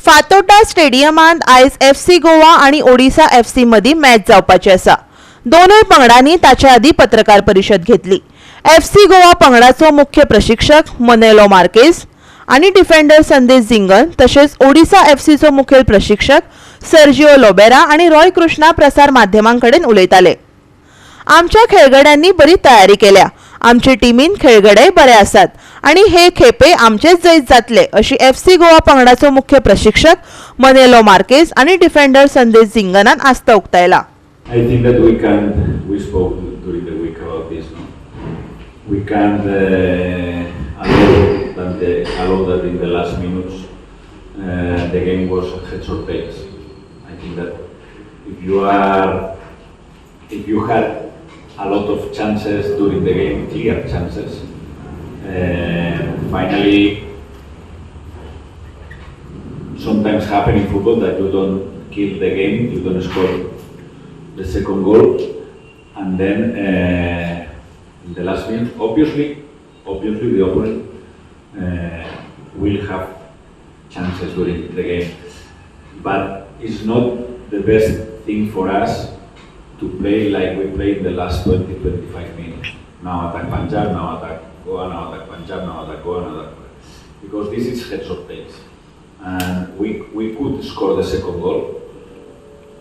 फातोर्डा स्टेडियमांत आयज FC गोवा आणि Odisha FC मदी मॅच जावपाची आसा। दोनूय पंगडांनी ताच्या आदी पत्रकार परिषद घेतली। FC गोवा पंगडाचो मुख्य प्रशिक्षक मनेलो मार्केस आणि डिफेंडर संदेश जिंगन तसेच ओडिशा FC चो मुखेल प्रशिक्षक सर्जिओ लोबेरा आणि रॉय कृष्णा प्रसार माध्यमांकडेन उलयताले। आमच्या खेळगड्यांनी बरी तयारी केल्या। आमचे टीमीन खेळगडे बरे आसात आणि हे खेपे आमचेच जैत जातले अशी FC गोवा पंगडाचो मुख्य प्रशिक्षक मनेलो मार्केस आणि डिफेंडर संदेश जिंगनान आस्था उक्तायला। I think that we spoke during the week about this. No? We can't allow that in the last minutes the game was heads or tails. I think that if you had a lot of chances during the game, clear chances, finally sometimes happen in football that you don't kill the game, you don't score the second goal, and then in the last minute, obviously the opponent will have chances during the game, but it's not the best thing for us to play like we played in the last 20-25 minutes. Now attack Punjab, now attack Goa, now attack Punjab, now attack Goa, now attack, because this is heads or tails, and we could score the second goal.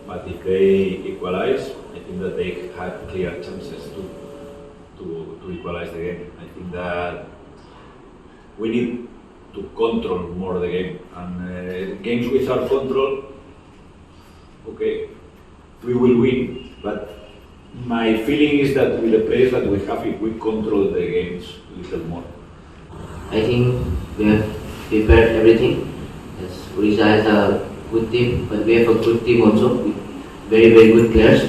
But if they equalize, I think that they had clear chances to equalize the game. I think that we need to control more the game, and games without control, okay, we will win. But my feeling is that with the players that we have, if we control the games a little more. I think we have prepared everything. Yes, Odisha has a good team, but we have a good team also with very good players,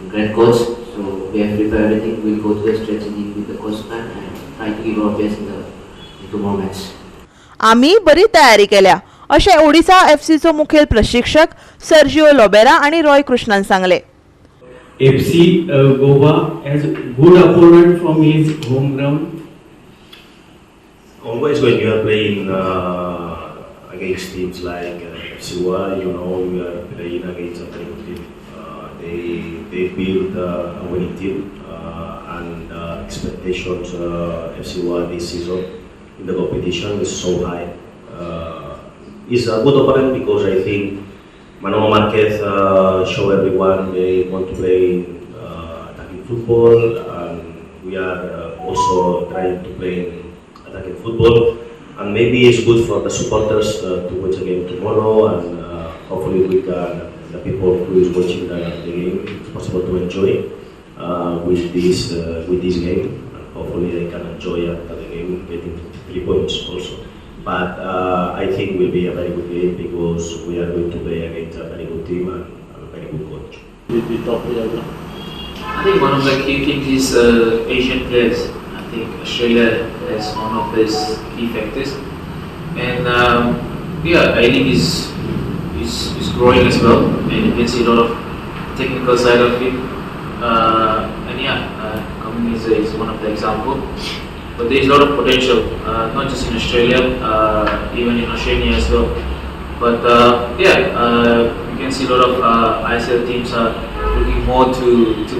great coach. So we have prepared everything. We'll go to the strategy with the coach plan and try to give our best in the tomorrow match. आम्ही बरी तयारी केल्या अशें Odisha FC चो मुखेल प्रशिक्षक Sergio Lobera आणि रॉय कृष्णान सांगले। FC Goa has good opponent from his home ground. Always when you are playing against teams like FC Goa, you know you are playing against a very good team. They build a winning team and expectations FC Goa this season in the competition is so high. It's a good opponent because I think Manolo Marquez show everyone they want to play attacking football, and we are also trying to play attacking football, and maybe it's good for the supporters to watch the game tomorrow, and hopefully we can, the people who is watching the game, it's possible to enjoy with this game, and hopefully they can enjoy after the game getting 3 points also. But I think will be a very good game because we are going to play against a very good team and a very good coach. I think one of the key things is Asian players. I think Australia is one of these key factors, and A-League is growing as well, and you can see a lot of technical side of it. KONKANI is one of the example. But there is a lot of potential, not just in Australia, even in Oceania as well. But you can see a lot of ISL teams are looking more to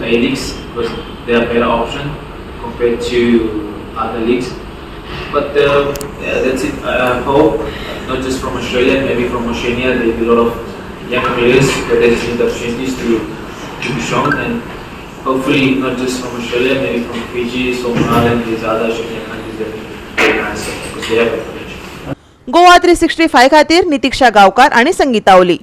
A-Leagues because they are a better option compared to other leagues. But that's it. I hope not just from Australia, maybe from Oceania, there will be a lot of young players that they just need the opportunities to be shown. And hopefully not just from Australia, maybe from Fiji, Somalia, and these other Oceanian countries that will answer because they have the potential. GOA365 खातीर नितीक्षा गावकार आणि संगीता ओली।